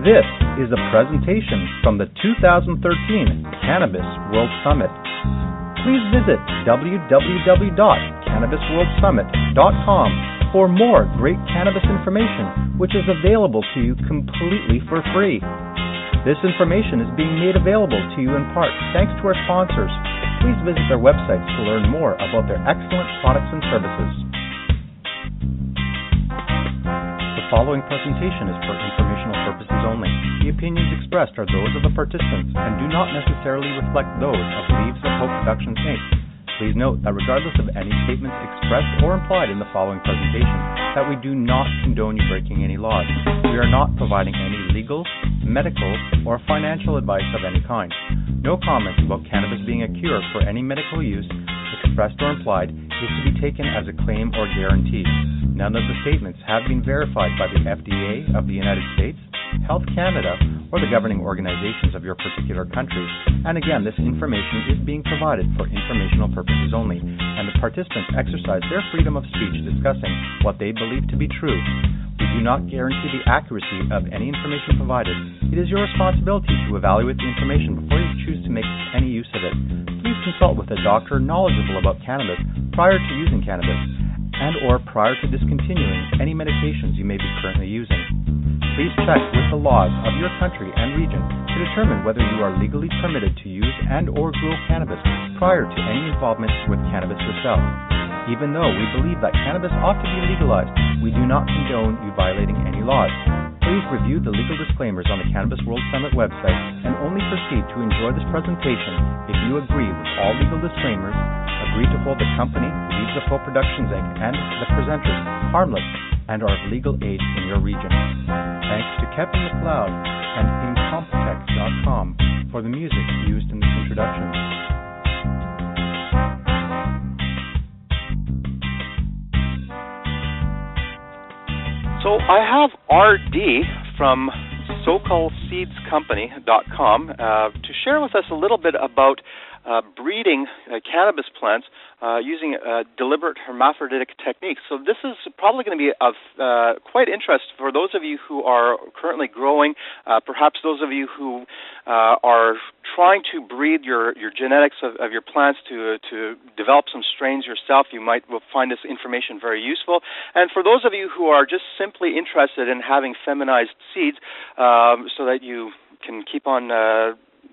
This is a presentation from the 2013 Cannabis World Summit. Please visit www.cannabisworldsummit.com for more great cannabis information, which is available to you completely for free. This information is being made available to you in part thanks to our sponsors. Please visit their websites to learn more about their excellent products and services. The following presentation is for informational purposes only. The opinions expressed are those of the participants and do not necessarily reflect those of Leaves of Hope Productions, Inc. Please note that regardless of any statements expressed or implied in the following presentation, that we do not condone you breaking any laws. We are not providing any legal, medical, or financial advice of any kind. No comments about cannabis being a cure for any medical use, expressed or implied, is to be taken as a claim or guarantee. None of the statements have been verified by the FDA of the United States, Health Canada, or the governing organizations of your particular country. And again, this information is being provided for informational purposes only, and the participants exercise their freedom of speech discussing what they believe to be true. We do not guarantee the accuracy of any information provided. It is your responsibility to evaluate the information before you choose to make any use of it. Please consult with a doctor knowledgeable about cannabis prior to using cannabis, and or prior to discontinuing any medications you may be currently using. Please check with the laws of your country and region to determine whether you are legally permitted to use and or grow cannabis prior to any involvement with cannabis yourself. Even though we believe that cannabis ought to be legalized, we do not condone you violating any laws. Please review the legal disclaimers on the Cannabis World Summit website and only proceed to enjoy this presentation if you agree with all legal disclaimers, agree to hold the company, Leaves of Hope Productions, Inc., and the presenters harmless and are of legal age in your region. Thanks to Kevin MacLeod and Incompetech.com for the music used in this introduction. So I have RD from SoCal Seed Company.com to share with us a little bit about breeding cannabis plants using deliberate hermaphroditic techniques. So this is probably going to be of quite interest for those of you who are currently growing, perhaps those of you who are trying to breed your genetics of your plants to develop some strains yourself. You will find this information very useful. And for those of you who are just simply interested in having feminized seeds so that you can keep on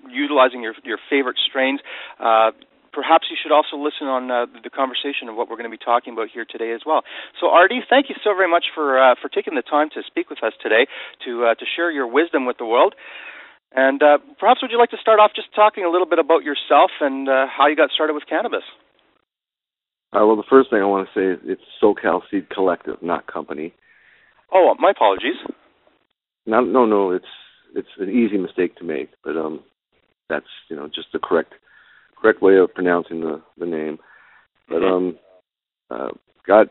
utilizing your favorite strains, perhaps you should also listen on the conversation of what we're going to be talking about here today as well. So, RD, thank you so very much for taking the time to speak with us today to share your wisdom with the world. And perhaps would you like to start off just talking a little bit about yourself and how you got started with cannabis? Well, the first thing I want to say is it's SoCal Seed Collective, not company. Oh, my apologies. No, it's an easy mistake to make, but that's just the correct way of pronouncing the name. But got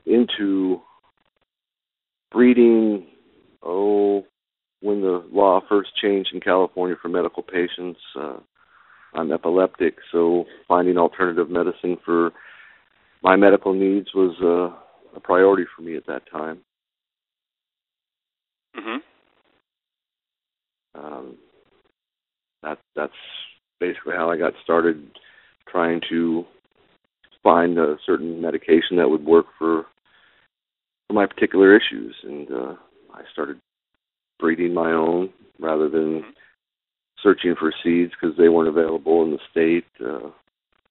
into breeding when the law first changed in California for medical patients. I'm epileptic, so finding alternative medicine for my medical needs was a priority for me at that time. Mm-hmm. That's basically how I got started, trying to find a certain medication that would work for my particular issues, and I started breeding my own rather than searching for seeds because they weren't available in the state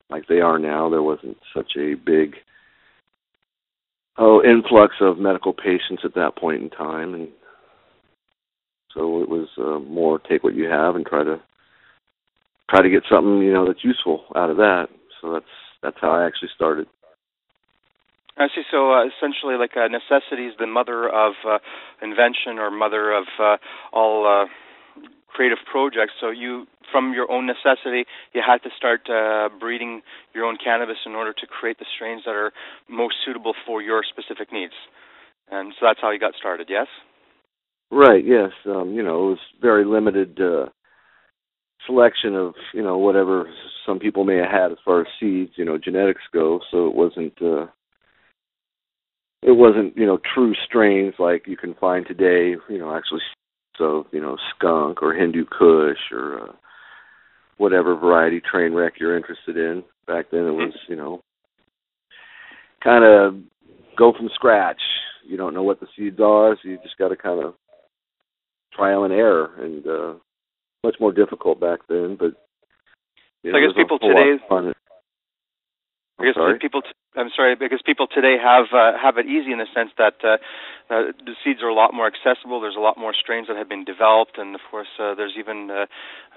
like they are now. There wasn't such a big influx of medical patients at that point in time, and so it was more take what you have and try to get something that's useful out of that. So that's how I actually started. I see. So essentially, like necessity is the mother of invention, or mother of all creative projects. So you, from your own necessity, you had to start breeding your own cannabis in order to create the strains that are most suitable for your specific needs. And so that's how you got started. Yes. Right. Yes. It was very limited selection of whatever some people may have had as far as seeds, genetics go. So it wasn't true strains like you can find today. Actually of, skunk or Hindu Kush or whatever variety train wreck you're interested in. Back then it was, kind of go from scratch. You don't know what the seeds are, so you just got to kind of trial and error, and much more difficult back then. But I guess people today. Because people today have it easy in the sense that the seeds are a lot more accessible. There's a lot more strains that have been developed, and of course, there's even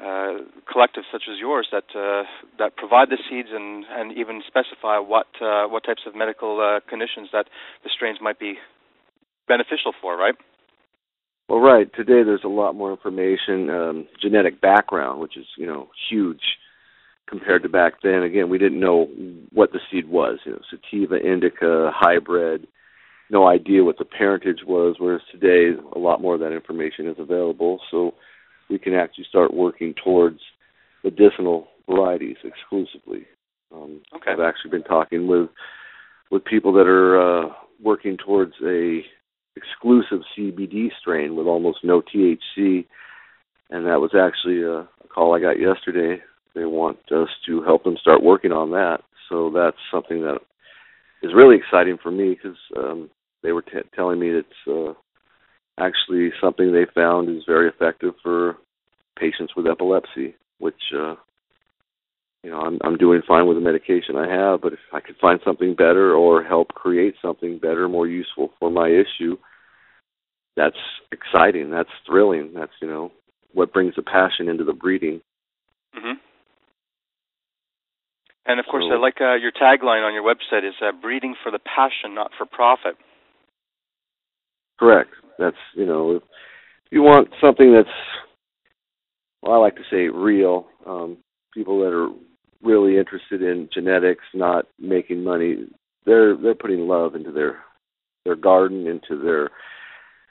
collectives such as yours that provide the seeds and even specify what types of medical conditions that the strains might be beneficial for, right? Well, right. Today, there's a lot more information, genetic background, which is huge. Compared to back then, again, we didn't know what the seed was. Sativa, indica, hybrid, no idea what the parentage was, whereas today a lot more of that information is available, so we can actually start working towards medicinal varieties exclusively. Okay. I've actually been talking with people that are working towards a exclusive CBD strain with almost no THC, and that was actually a call I got yesterday. They want us to help them start working on that. So that's something that is really exciting for me because they were telling me it's actually something they found is very effective for patients with epilepsy, which, I'm doing fine with the medication I have, but if I could find something better or help create something better, more useful for my issue, that's exciting. That's thrilling. That's, what brings the passion into the breeding. Mm-hmm. And, of course, I like your tagline on your website is breeding for the passion, not for profit. Correct. That's, if you want something that's, I like to say real, people that are really interested in genetics, not making money, they're putting love into their garden, into their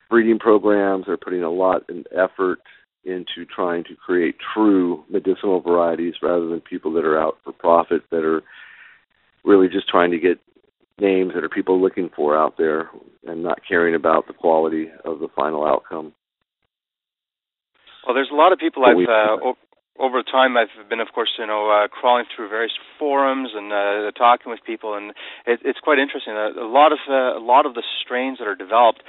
breeding programs. They're putting a lot of effort into trying to create true medicinal varieties rather than people that are out for profit, that are really just trying to get names that are people looking for out there and not caring about the quality of the final outcome. Well, there's a lot of people over time I've been, of course, crawling through various forums and talking with people, and it's quite interesting. A lot of the strains that are developed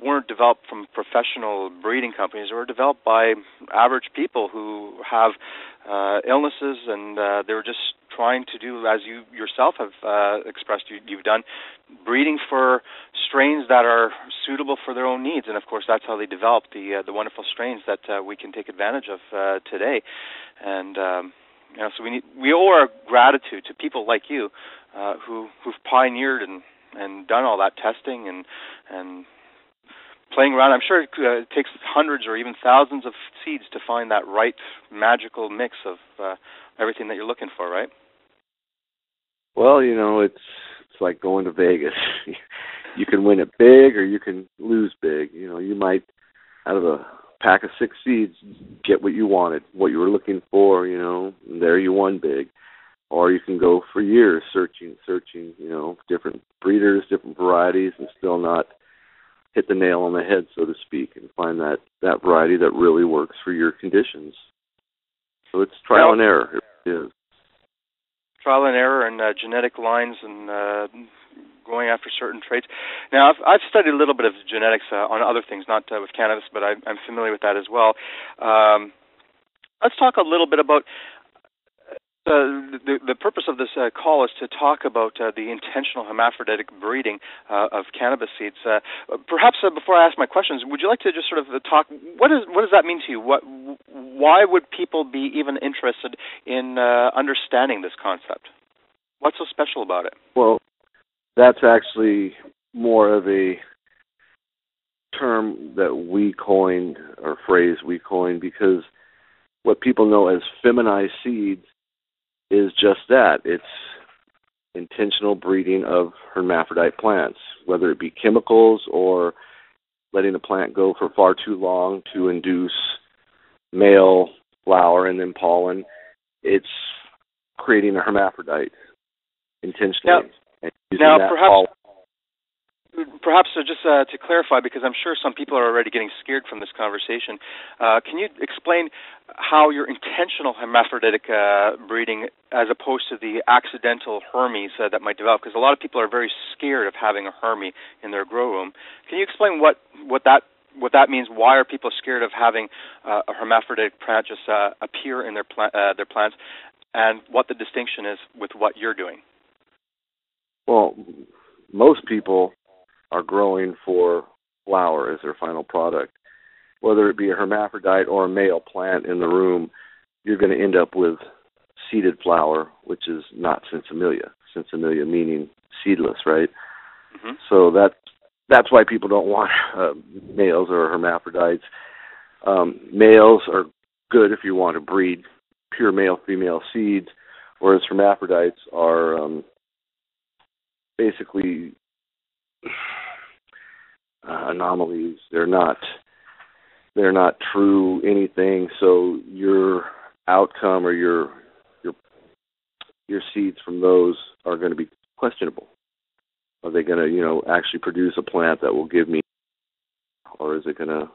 weren't developed from professional breeding companies. They were developed by average people who have illnesses, and they were just trying to do, as you yourself have expressed, you've done, breeding for strains that are suitable for their own needs. And, of course, that's how they develop the wonderful strains that we can take advantage of today. And, so we owe our gratitude to people like you who've pioneered and done all that testing and playing around. I'm sure it takes hundreds or even thousands of seeds to find that right magical mix of everything that you're looking for, right? Well, it's like going to Vegas. You can win it big or you can lose big. You might, out of a pack of 6 seeds, get what you wanted, what you were looking for, and there you won big. Or you can go for years searching, different breeders, different varieties, and still not hit the nail on the head, so to speak, and find that variety that really works for your conditions. So it's trial and error. It is. Trial and error and genetic lines and going after certain traits. Now, I've studied a little bit of genetics on other things, not with cannabis, but I'm familiar with that as well. Let's talk a little bit about the purpose of this call is to talk about the intentional hermaphroditic breeding of cannabis seeds. Perhaps before I ask my questions, would you like to just sort of talk, what does that mean to you? Why would people be even interested in understanding this concept? What's so special about it? Well, that's actually more of a term that we coined, or phrase we coined, because what people know as feminized seeds is just that. It's intentional breeding of hermaphrodite plants, whether it be chemicals or letting a plant go for far too long to induce male flower and then pollen. It's creating a hermaphrodite intentionally. Now perhaps perhaps just to clarify, because I'm sure some people are already getting scared from this conversation, can you explain how your intentional hermaphroditic breeding, as opposed to the accidental hermes that might develop? Because a lot of people are very scared of having a hermy in their grow room. Can you explain what that means? Why are people scared of having a hermaphroditic plant just appear in their plants, and what the distinction is with what you're doing? Well, most people are growing for flower as their final product. Whether it be a hermaphrodite or a male plant in the room, you're going to end up with seeded flower, which is not Cinderella. Cinderella meaning seedless, right? Mm-hmm. So that's why people don't want males or hermaphrodites. Males are good if you want to breed pure male-female seeds, whereas hermaphrodites are basically anomalies. They're not true anything. So your outcome or your seeds from those are going to be questionable. Are they going to actually produce a plant that will give me, or is it going to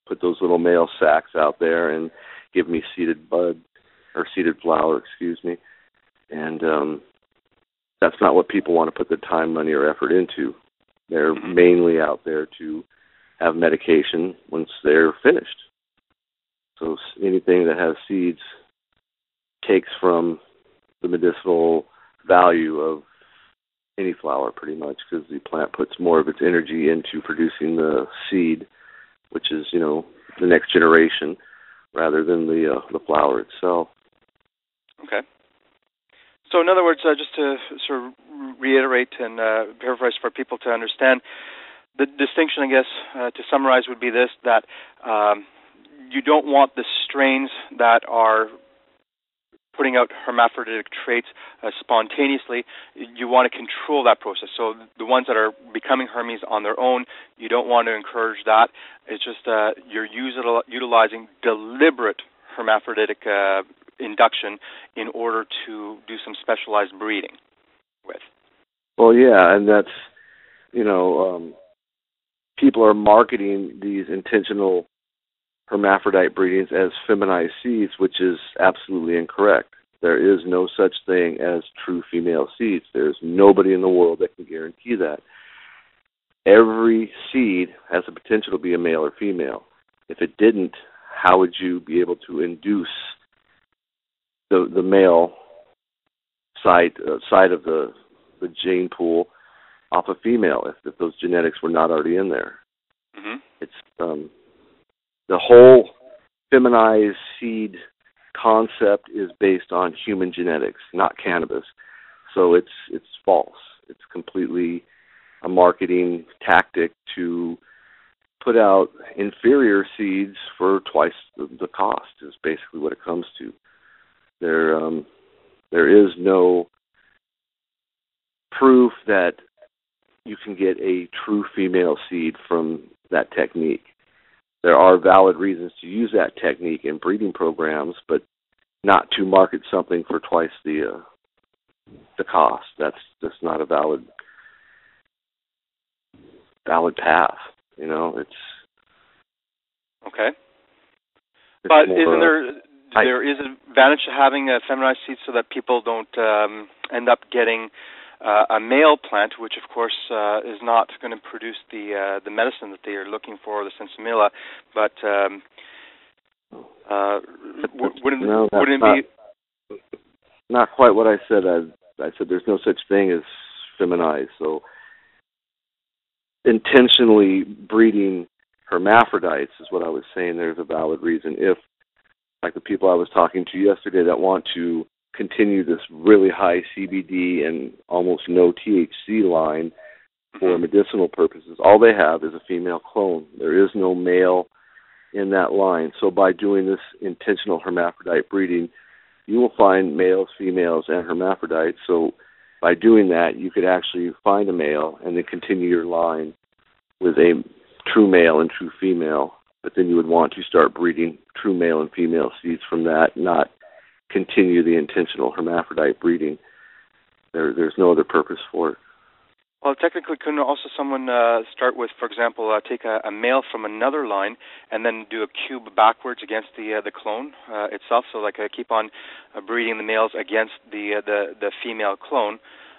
put those little male sacs out there and give me seeded bud or seeded flower, and that's not what people want to put the time, money, or effort into. They're mainly out there to have medication once they're finished. So anything that has seeds takes from the medicinal value of any flower pretty much, because the plant puts more of its energy into producing the seed, which is, the next generation, rather than the flower itself. Okay. So in other words, just to sort of reiterate and paraphrase for people to understand, the distinction, I guess, to summarize would be this, that you don't want the strains that are putting out hermaphroditic traits spontaneously. You want to control that process. So the ones that are becoming hermes on their own, you don't want to encourage that. It's just you're utilizing deliberate hermaphroditic induction in order to do some specialized breeding with. Well, yeah, and that's, people are marketing these intentional hermaphrodite breedings as feminized seeds, which is absolutely incorrect. There is no such thing as true female seeds. There's nobody in the world that can guarantee that. Every seed has the potential to be a male or female. If it didn't, how would you be able to induce the male side of the gene pool off a female if those genetics were not already in there? Mm-hmm. It's the whole feminized seed concept is based on human genetics, not cannabis. So it's false. It's completely a marketing tactic to put out inferior seeds for twice the cost is basically what it comes to. There is no proof that you can get a true female seed from that technique. There are valid reasons to use that technique in breeding programs, but not to market something for twice the cost. That's just not a valid path. It's okay. But isn't there is an advantage to having a feminized seed so that people don't end up getting a male plant, which of course is not going to produce the medicine that they are looking for, the Cinderella, but wouldn't it be not quite what I said? I said there's no such thing as feminized. So intentionally breeding hermaphrodites is what I was saying. There's a valid reason. If, like the people I was talking to yesterday that want to continue this really high CBD and almost no THC line for medicinal purposes, all they have is a female clone. There is no male in that line. So by doing this intentional hermaphrodite breeding, you will find males, females, and hermaphrodites. So by doing that, you could actually find a male and then continue your line with a true male and true female. But then you would want to start breeding true male and female seeds from that, not continue the intentional hermaphrodite breeding. There's no other purpose for it. Well, technically, couldn't also someone start with, for example, take a male from another line and then do a cube backwards against the clone itself? So, like, keep on breeding the males against the female clone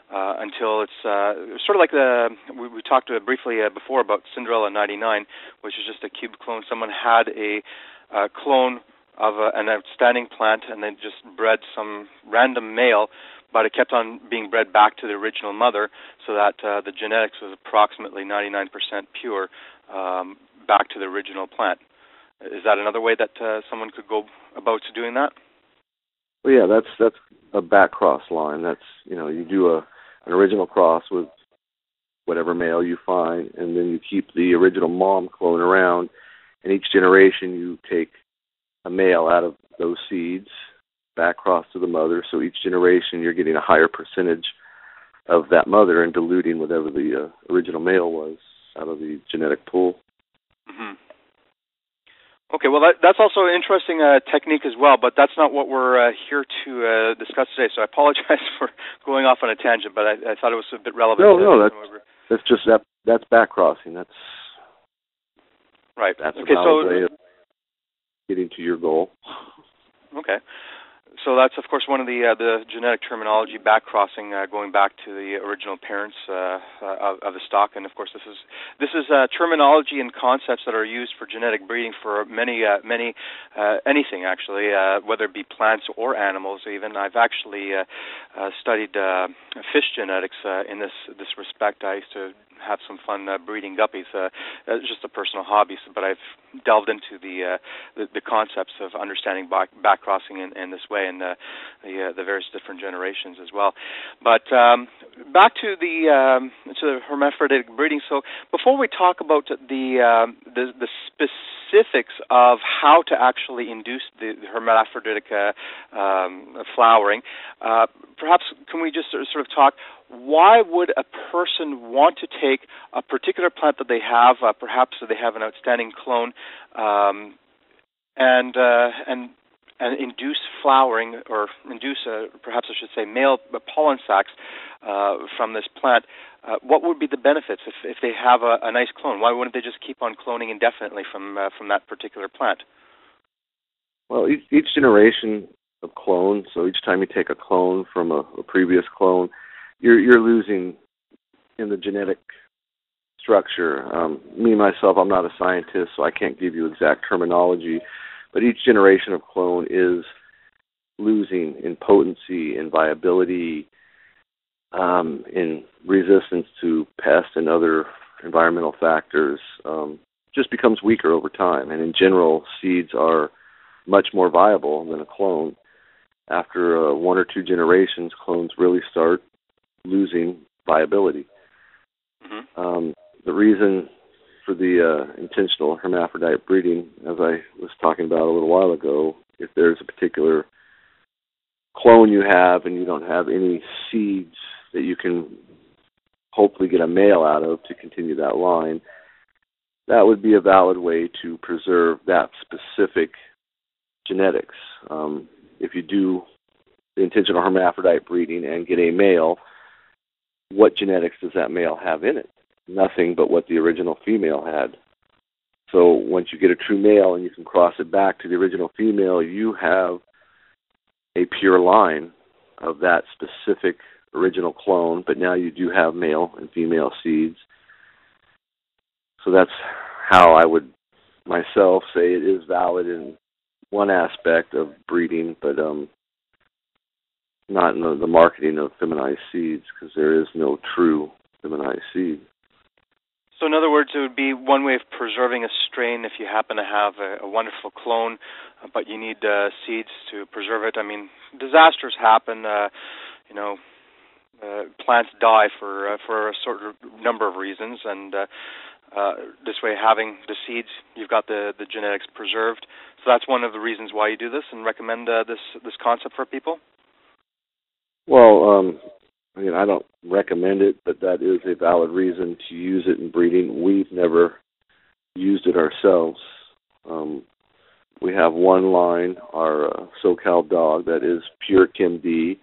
until it's sort of like we talked briefly before about Cinderella '99, which is just a cube clone. Someone had a clone of an outstanding plant and then just bred some random male, but it kept on being bred back to the original mother, so that the genetics was approximately 99% pure back to the original plant. Is that another way that someone could go about doing that? Well, yeah, that's a back cross line. That's, you do an original cross with whatever male you find, and then you keep the original mom clone around, and each generation you take a male out of those seeds, back cross to the mother, so each generation you're getting a higher percentage of that mother and diluting whatever the original male was out of the genetic pool. Mm-hmm. Okay, well, that's also an interesting technique as well, but that's not what we're here to discuss today, so I apologize for going off on a tangent, but I thought it was a bit relevant. No, that's just that's back crossing. That's right. That's okay, a valid way of getting to your goal. Okay. So that's, of course, one of the genetic terminology, back crossing, going back to the original parents of the stock. And of course, this is terminology and concepts that are used for genetic breeding for many anything actually, whether it be plants or animals. Even I've actually studied fish genetics in this respect. I used to have some fun breeding guppies. It's just a personal hobby, but I've delved into the concepts of understanding back crossing in this way, and the various different generations as well. But back to the hermaphroditic breeding. So before we talk about the specifics of how to actually induce the hermaphroditic flowering, perhaps can we just sort of talk? Why would a person want to take a particular plant that they have, perhaps they have an outstanding clone, and induce flowering, or induce, perhaps I should say, male pollen sacs from this plant? What would be the benefits if they have a nice clone? Why wouldn't they just keep on cloning indefinitely from that particular plant? Well, each generation of clones, so each time you take a clone from a previous clone, you're losing in the genetic structure. Me, myself, I'm not a scientist, so I can't give you exact terminology, but each generation of clone is losing in potency, in viability, in resistance to pests and other environmental factors, just becomes weaker over time. And in general, seeds are much more viable than a clone. After one or two generations, clones really start losing viability. Mm-hmm. The reason for the intentional hermaphrodite breeding, as I was talking about a little while ago, if there's a particular clone you have and you don't have any seeds that you can hopefully get a male out of to continue that line, that would be a valid way to preserve that specific genetics. If you do the intentional hermaphrodite breeding and get a male, what genetics does that male have in it? Nothing but what the original female had. So once you get a true male and you can cross it back to the original female, you have a pure line of that specific original clone, but now you do have male and female seeds. So that's how I would myself say it is valid in one aspect of breeding, but not in the marketing of feminized seeds, because there is no true feminized seed. So in other words, it would be one way of preserving a strain if you happen to have a wonderful clone, but you need seeds to preserve it. I mean, disasters happen. Plants die for a sort of number of reasons, and this way, having the seeds, you've got the genetics preserved. So that's one of the reasons why you do this and recommend this concept for people. Well, I don't recommend it, but that is a valid reason to use it in breeding. We've never used it ourselves. We have one line, our SoCal dog, that is pure Chem D,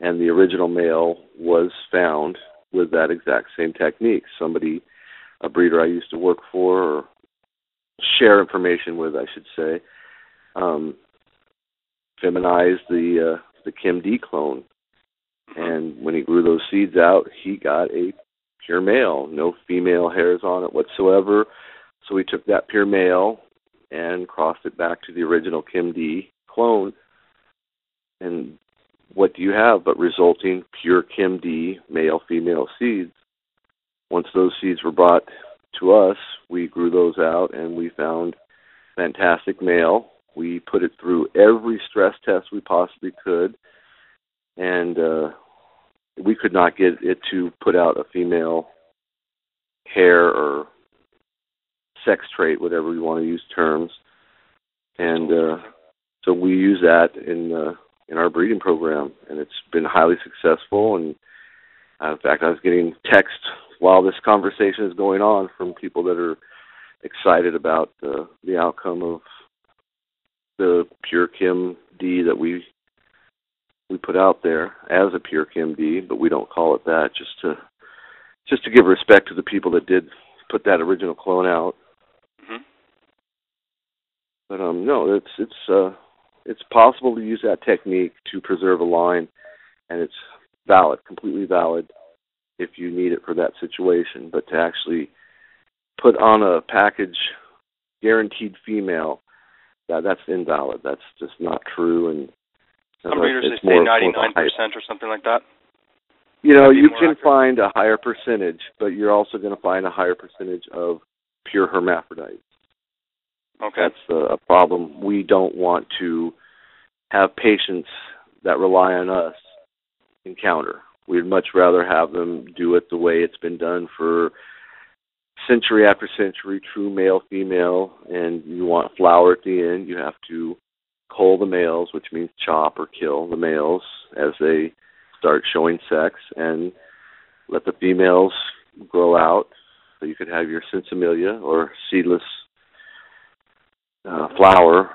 and the original male was found with that exact same technique. Somebody, a breeder I used to work for, or share information with, I should say, feminized the Kim D clone. And when he grew those seeds out, he got a pure male, no female hairs on it whatsoever. So we took that pure male and crossed it back to the original Kim D clone. And what do you have but resulting pure Kim D male-female seeds? Once those seeds were brought to us, we grew those out and we found fantastic male. We put it through every stress test we possibly could, and we could not get it to put out a female hair or sex trait, whatever we want to use terms. And so we use that in our breeding program, and it's been highly successful. And in fact, I was getting text while this conversation is going on from people that are excited about the outcome of the pure Kim D that we put out there as a pure Kim D, but we don't call it that, just to give respect to the people that did put that original clone out. Mm-hmm. But no, it's possible to use that technique to preserve a line, and it's valid, completely valid, if you need it for that situation. But to actually put on a package guaranteed female, that's invalid. That's just not true. And some breeders say 99% or something like that. You know, you can find a higher percentage, but you're also going to find a higher percentage of pure hermaphrodites. Okay. That's a problem. We don't want to have patients that rely on us encounter. We'd much rather have them do it the way it's been done for century after century, true male-female, and you want flower at the end. You have to cull the males, which means chop or kill the males as they start showing sex, and let the females grow out so you could have your sensimilia or seedless flower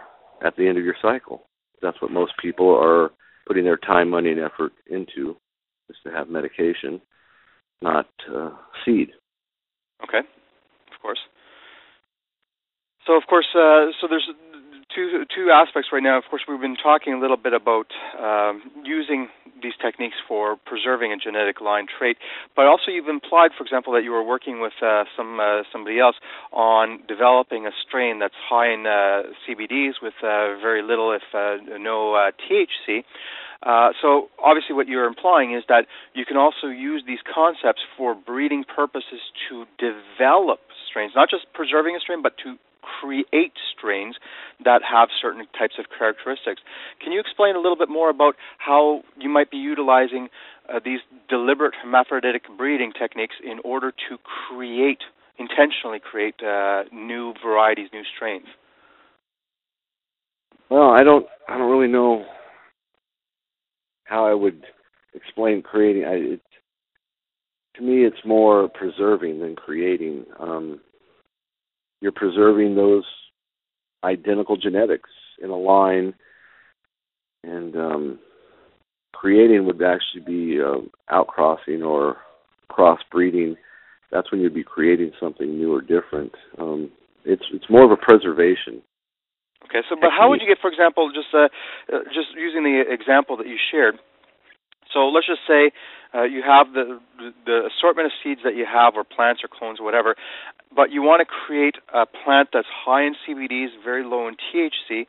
at the end of your cycle. That's what most people are putting their time, money, and effort into, is to have medication, not seed. Okay, of course. So, of course, so there's two aspects right now. Of course, we've been talking a little bit about using these techniques for preserving a genetic line trait, but also you've implied, for example, that you were working with somebody else on developing a strain that's high in CBDs with very little, if no, THC. So obviously what you're implying is that you can also use these concepts for breeding purposes to develop strains, not just preserving a strain, but to create strains that have certain types of characteristics. Can you explain a little bit more about how you might be utilizing these deliberate hermaphroditic breeding techniques in order to intentionally create new varieties, new strains? Well, I don't really know how I would explain creating. To me, it's more preserving than creating. You're preserving those identical genetics in a line, and creating would actually be outcrossing or crossbreeding. That's when you'd be creating something new or different. It's more of a preservation. Okay, so but how would you get, for example, just using the example that you shared? So let's just say you have the assortment of seeds that you have, or plants or clones or whatever, but you want to create a plant that's high in CBDs, very low in THC.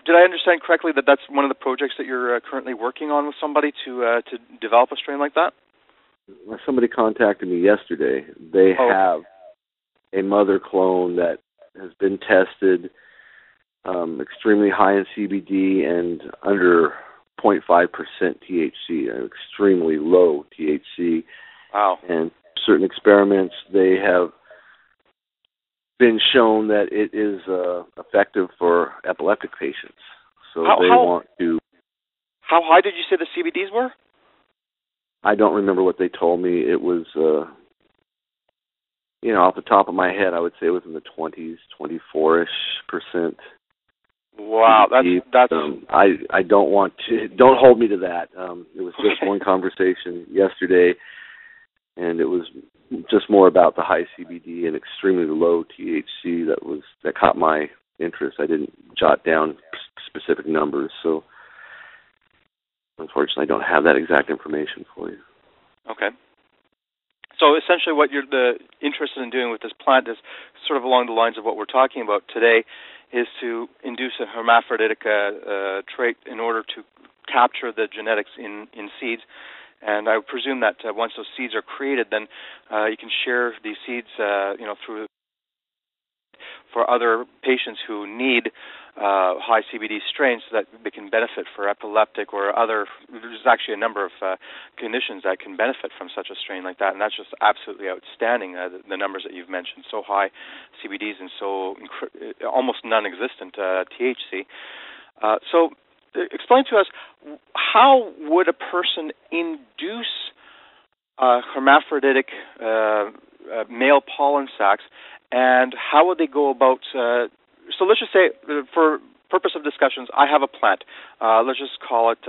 Did I understand correctly that that's one of the projects that you're currently working on with somebody to develop a strain like that? Somebody contacted me yesterday. They have a mother clone that has been tested extremely high in CBD and under 0.5% THC, extremely low THC. Wow. And certain experiments, they have been shown that it is effective for epileptic patients. So want to... How high did you say the CBDs were? I don't remember what they told me. It was, off the top of my head, I would say it was in the 20s, 24-ish %. Wow, that's. I don't want to. Don't hold me to that. It was just one conversation yesterday, and it was just more about the high CBD and extremely low THC that caught my interest. I didn't jot down specific numbers, so unfortunately, I don't have that exact information for you. Okay. So essentially what you're interested in doing with this plant is sort of along the lines of what we're talking about today, is to induce a hermaphroditic trait in order to capture the genetics in seeds. And I would presume that once those seeds are created, then you can share these seeds through for other patients who need high CBD strains so that they can benefit for epileptic or other. There's actually a number of conditions that can benefit from such a strain like that, and that's just absolutely outstanding. The numbers that you've mentioned, so high CBDs and so almost non-existent THC. So explain to us, how would a person induce hermaphroditic male pollen sacs, and how would they go about? So let's just say, for purpose of discussions, I have a plant. Let's just call it,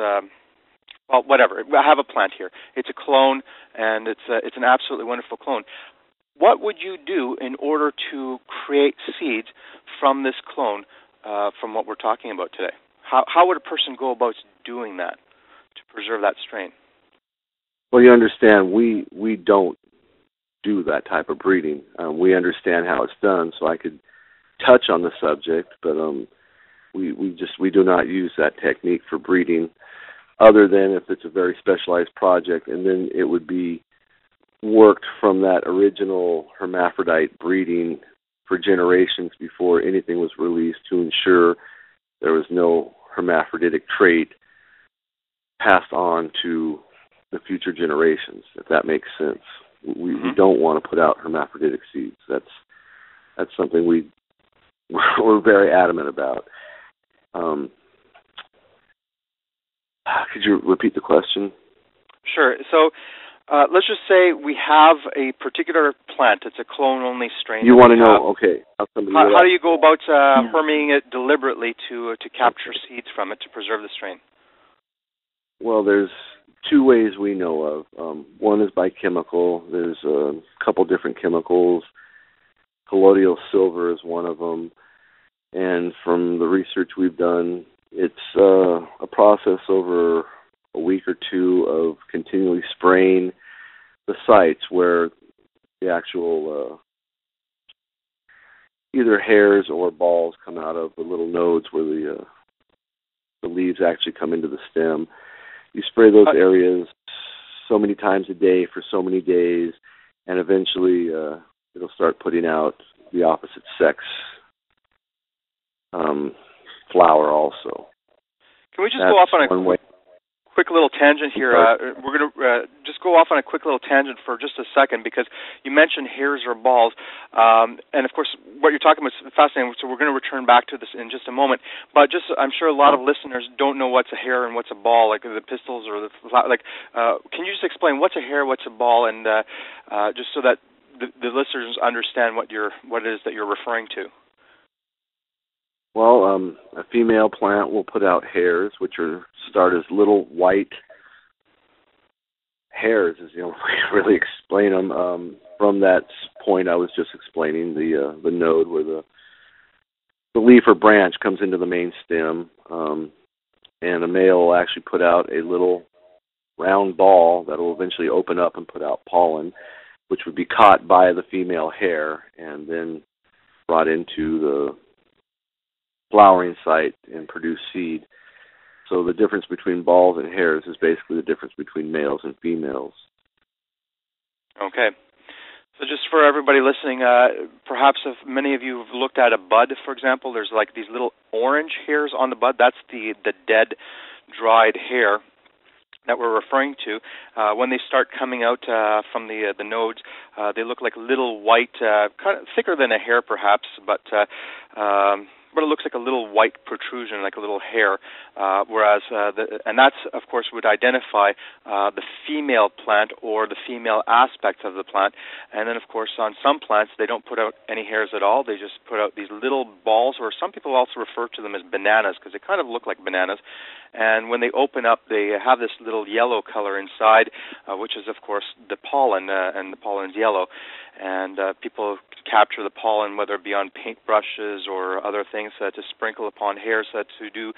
whatever. I have a plant here. It's a clone, and it's an absolutely wonderful clone. What would you do in order to create seeds from this clone, from what we're talking about today? How would a person go about doing that to preserve that strain? Well, you understand, we don't do that type of breeding. We understand how it's done, so I could touch on the subject, but we do not use that technique for breeding, other than if it's a very specialized project, and then it would be worked from that original hermaphrodite breeding for generations before anything was released to ensure there was no hermaphroditic trait passed on to the future generations, if that makes sense. We don't want to put out hermaphroditic seeds. That's something we're very adamant about. Could you repeat the question? Sure. So let's just say we have a particular plant. It's a clone-only strain. You want to know, okay. How do you go about herming it deliberately to capture seeds from it to preserve the strain? Well, there's two ways we know of. One is by chemical. There's a couple different chemicals. Colloidal silver is one of them. And from the research we've done, it's a process over a week or two of continually spraying the sites where the actual either hairs or balls come out of, the little nodes where the leaves actually come into the stem. You spray those areas so many times a day for so many days, and eventually it'll start putting out the opposite sex flower also. Can we just go off on a quick little tangent here? We're going to just go off on a quick little tangent for just a second, because you mentioned hairs or balls, and of course what you're talking about is fascinating, so we're going to return back to this in just a moment. But just, I'm sure a lot of listeners don't know what's a hair and what's a ball, like the pistils or the can you just explain what's a hair, what's a ball, and just so that the listeners understand what it is that you're referring to? Well, a female plant will put out hairs, which start as little white hairs, is the only way to really explain them. From that point I was just explaining, the node where the leaf or branch comes into the main stem, and a male will actually put out a little round ball that will eventually open up and put out pollen, which would be caught by the female hair and then brought into the flowering site and produce seed. So the difference between balls and hairs is basically the difference between males and females. Okay. So just for everybody listening, perhaps if many of you have looked at a bud, for example, there's like these little orange hairs on the bud. That's the dead, dried hair that we're referring to. When they start coming out from the nodes, they look like little white, kind of thicker than a hair perhaps, but but it looks like a little white protrusion, like a little hair, whereas, and that's, of course, would identify the female plant or the female aspects of the plant. And then, of course, on some plants, they don't put out any hairs at all. They just put out these little balls, or some people also refer to them as bananas because they kind of look like bananas. And when they open up, they have this little yellow color inside, which is, of course, the pollen, and the pollen is yellow. And people capture the pollen, whether it be on paintbrushes or other things, to sprinkle upon hairs to do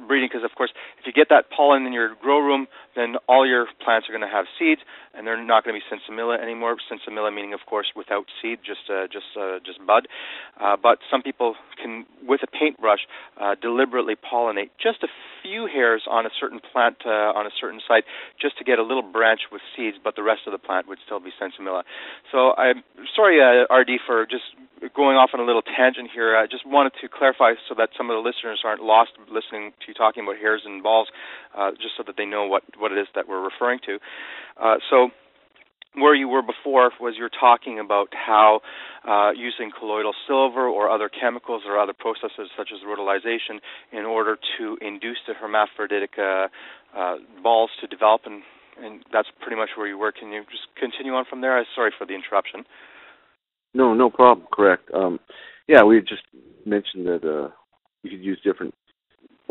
breeding. Because, of course, if you get that pollen in your grow room, then all your plants are going to have seeds, and they're not going to be Cinderella anymore. Cinderella meaning, of course, without seed, just bud. But some people can, with a paintbrush, deliberately pollinate just a few hairs on a certain plant on a certain site, just to get a little branch with seeds, but the rest of the plant would still be Cinderella. So I'm sorry, RD, for just going off on a little tangent here. I just wanted to clarify so that some of the listeners aren't lost listening to you talking about hairs and balls, just so that they know what it is that we're referring to. So where you were before was you're talking about how using colloidal silver or other chemicals or other processes such as rhodolization in order to induce the hermaphroditic balls to develop, and that's pretty much where you were. Can you just continue on from there? Sorry for the interruption. No problem. Correct. Yeah, we just mentioned that you could use different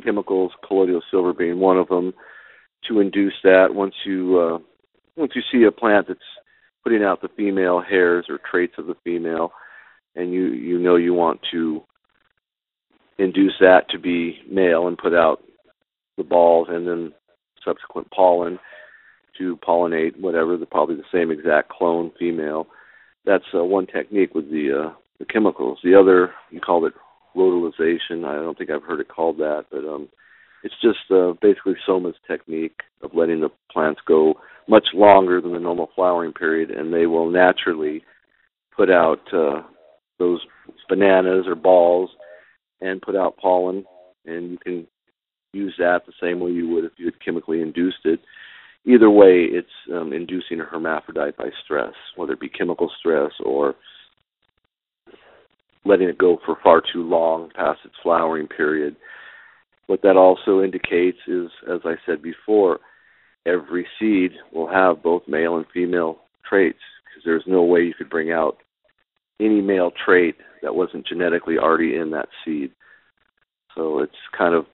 chemicals, colloidal silver being one of them, to induce that. Once you see a plant that's putting out the female hairs or traits of the female, and you know you want to induce that to be male and put out the balls and then subsequent pollen to pollinate whatever, probably the same exact clone female. That's one technique with the chemicals. The other, you called it rhodolization. I don't think I've heard it called that, but it's just basically Soma's technique of letting the plants go much longer than the normal flowering period, and they will naturally put out those bananas or balls and put out pollen, and you can use that the same way you would if you had chemically induced it. Either way, it's inducing a hermaphrodite by stress, whether it be chemical stress or letting it go for far too long past its flowering period. What that also indicates is, as I said before, every seed will have both male and female traits, because there's no way you could bring out any male trait that wasn't genetically already in that seed. So it's kind of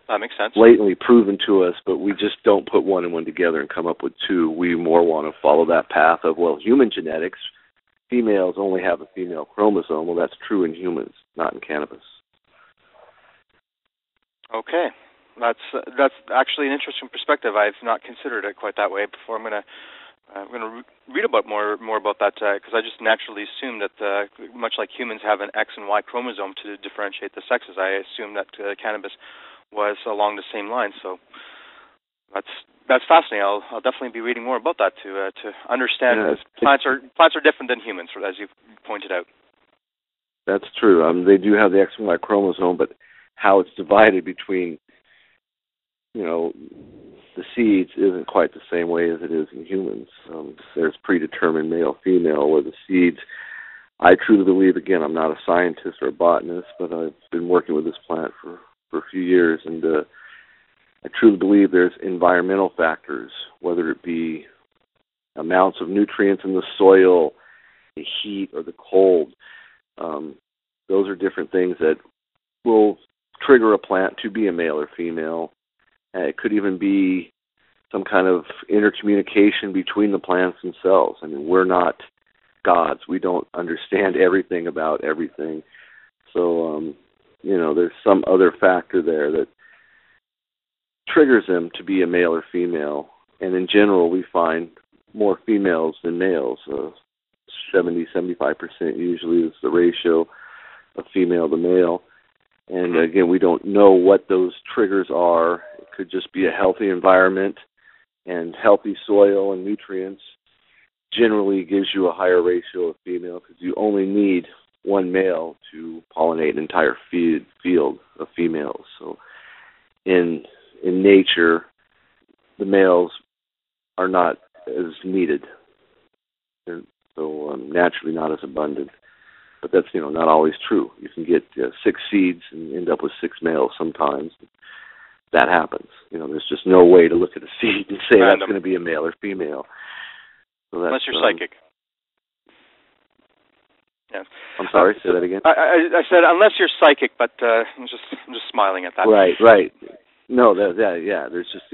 that makes sense. Blatantly proven to us, but we just don't put one and one together and come up with two. We more want to follow that path of, well, human genetics, females only have a female chromosome. Well, that's true in humans, not in cannabis. Okay. That's actually an interesting perspective. I've not considered it quite that way before. I'm going to read about more about that, because I just naturally assumed that much like humans have an X and Y chromosome to differentiate the sexes, I assumed that cannabis was along the same lines. So that's fascinating. I'll definitely be reading more about that to understand. Plants are different than humans, as you've pointed out. That's true. They do have the X and Y chromosome, but how it's divided between the seeds isn't quite the same way as it is in humans. There's predetermined male, female, where the seeds, I truly believe, again, I'm not a scientist or a botanist, but I've been working with this plant for a few years, and I truly believe there's environmental factors, whether it be amounts of nutrients in the soil, the heat, or the cold. Those are different things that will trigger a plant to be a male or female. It could even be some kind of intercommunication between the plants themselves. I mean, we're not gods. We don't understand everything about everything. So, there's some other factor there that triggers them to be a male or female. And in general, we find more females than males. 70-75% usually is the ratio of female to male. And again, we don't know what those triggers are. It could just be a healthy environment, and healthy soil and nutrients generally gives you a higher ratio of female, because you only need one male to pollinate an entire field of females. So in nature, the males are not as needed. They're so naturally not as abundant. But that's, not always true. You can get 6 seeds and end up with 6 males sometimes. That happens. There's just no way to look at a seed and say that's going to be a male or female. So unless you're psychic. Yeah. I'm sorry. Say that again. I said unless you're psychic, but I'm just smiling at that. Right. No, yeah. There's just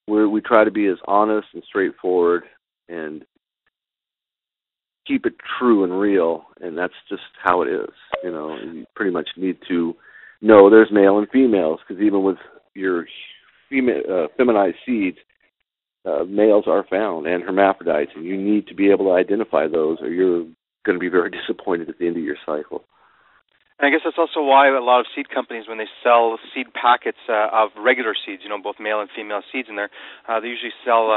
we try to be as honest and straightforward and keep it true and real, and that's just how it is. You pretty much need to know there's male and females, because even with your feminized seeds, males are found and hermaphrodites, and you need to be able to identify those, or you're going to be very disappointed at the end of your cycle. And I guess that's also why a lot of seed companies, when they sell seed packets of regular seeds, both male and female seeds in there, they usually sell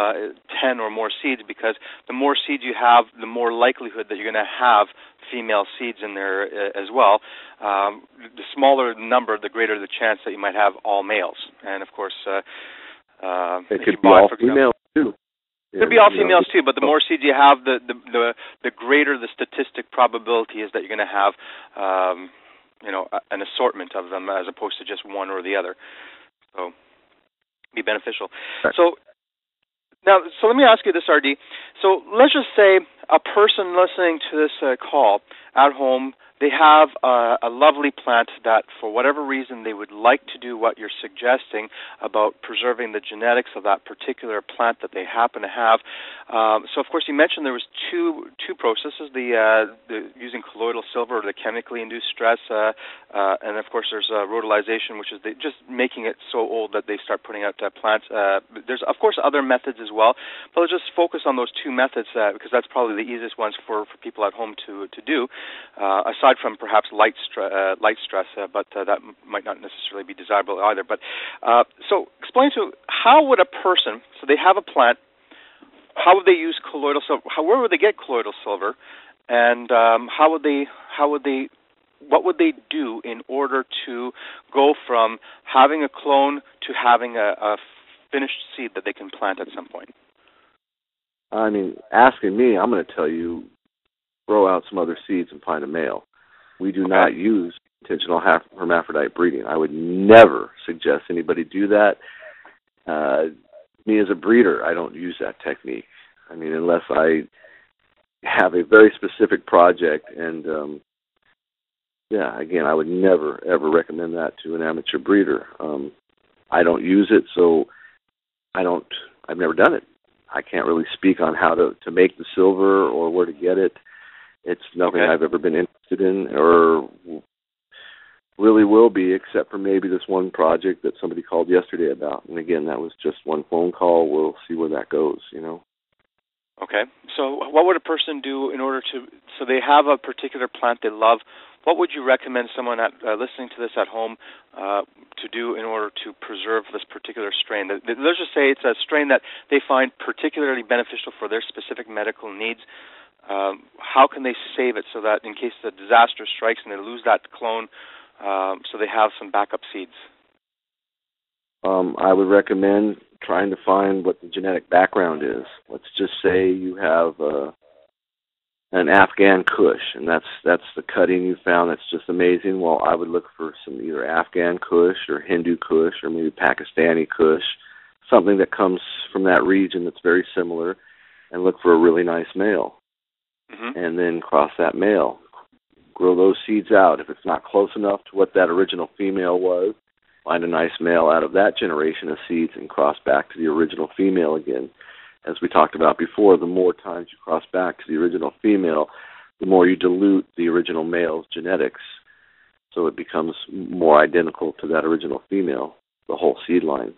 10 or more seeds, because the more seeds you have, the more likelihood that you're going to have female seeds in there as well. The smaller the number, the greater the chance that you might have all males. And, of course, it could be all females, too. It could be all females too, but the more seeds you have, the greater the statistic probability is that you're going to have, an assortment of them as opposed to just one or the other. So, be beneficial. Right. So let me ask you this, RD. So let's just say a person listening to this call at home, they have a lovely plant that, for whatever reason, they would like to do what you're suggesting about preserving the genetics of that particular plant that they happen to have. So, of course, you mentioned there was two processes: the using colloidal silver, or the chemically induced stress, and of course there's rhodolization, which is just making it so old that they start putting out plants. There's, of course, other methods as well, but let's just focus on those two methods because that's probably the easiest ones for people at home to do. Aside from perhaps light stress, but that might not necessarily be desirable either. But so explain to how would a person, so they have a plant, how would they use colloidal silver? Where would they get colloidal silver, and what would they do in order to go from having a clone to having a finished seed that they can plant at some point? I mean, asking me, I'm going to tell you, throw out some other seeds and find a male. We do not use intentional hermaphrodite breeding. I would never suggest anybody do that. Me as a breeder, I don't use that technique. I mean, unless I have a very specific project, and again, I would never ever recommend that to an amateur breeder. I don't use it, so I've never done it. I can't really speak on how to make the silver or where to get it. It's nothing I've ever been interested in, or really will be, except for maybe this one project that somebody called yesterday about. And again, that was just one phone call. We'll see where that goes, Okay. So what would a person do in order to, so they have a particular plant they love, what would you recommend someone listening to this at home to do in order to preserve this particular strain? Let's just say it's a strain that they find particularly beneficial for their specific medical needs. How can they save it so that in case the disaster strikes and they lose that clone, so they have some backup seeds? I would recommend trying to find what the genetic background is. Let's just say you have an Afghan Kush, and that's the cutting you found that's just amazing. Well, I would look for some either Afghan Kush or Hindu Kush or maybe Pakistani Kush, something that comes from that region that's very similar, and look for a really nice male. Mm-hmm. And then cross that male. Grow those seeds out. If it's not close enough to what that original female was, find a nice male out of that generation of seeds and cross back to the original female again. As we talked about before, the more times you cross back to the original female, the more you dilute the original male's genetics. So it becomes more identical to that original female, the whole seed line.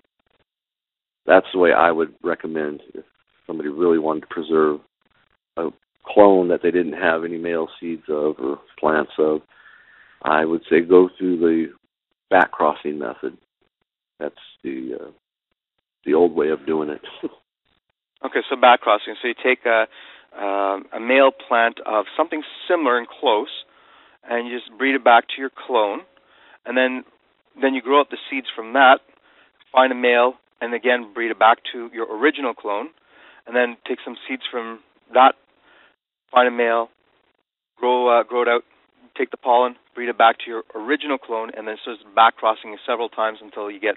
That's the way I would recommend if somebody really wanted to preserve a clone that they didn't have any male seeds of or plants of. I would say go through the back crossing method. That's the old way of doing it. Okay, so back crossing. So you take a male plant of something similar and close, and you just breed it back to your clone, and then you grow up the seeds from that, find a male, and again breed it back to your original clone, and then take some seeds from that, find a male, grow it out, take the pollen, breed it back to your original clone, and then starts back crossing it several times until you get